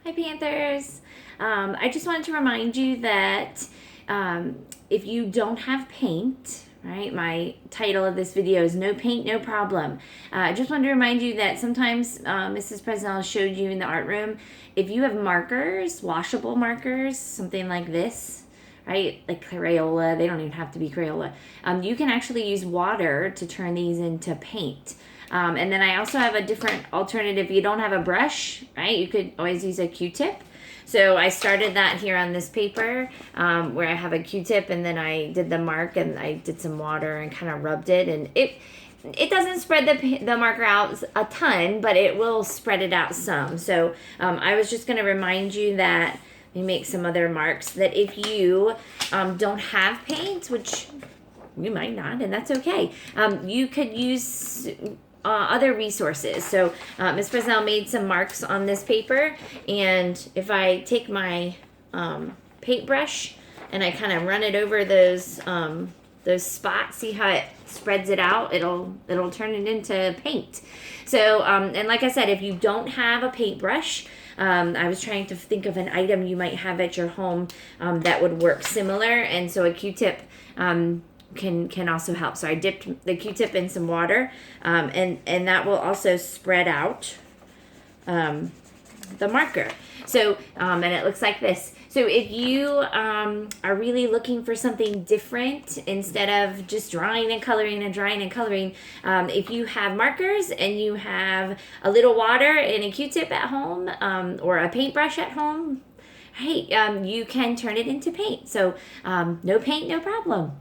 Hi, Panthers. I just wanted to remind you that if you don't have paint, right, my title of this video is No Paint, No Problem. I just wanted to remind you that sometimes Mrs. Presnell showed you in the art room, if you have markers, washable markers, something like this, right, like Crayola, they don't even have to be Crayola, you can actually use water to turn these into paint. And then I also have a different alternative. If you don't have a brush, right, you could always use a Q-tip. So I started that here on this paper where I have a Q-tip, and then I did the mark and I did some water and kind of rubbed it, and it doesn't spread the marker out a ton, but it will spread it out some. So I was just going to remind you that we make some other marks, that if you don't have paint, which you might not, and that's okay, you could use other resources. So Ms. Presnell made some marks on this paper, and if I take my paintbrush and I kind of run it over those spots, see how it spreads it out, it'll turn it into paint. So and like I said, if you don't have a paintbrush, I was trying to think of an item you might have at your home that would work similar, and so a Q-tip can also help. So I dipped the Q-tip in some water, and that will also spread out the marker. So and it looks like this. So if you are really looking for something different, instead of just drawing and coloring and drawing and coloring, if you have markers and you have a little water and a Q-tip at home, or a paintbrush at home, hey, you can turn it into paint. So no paint, no problem.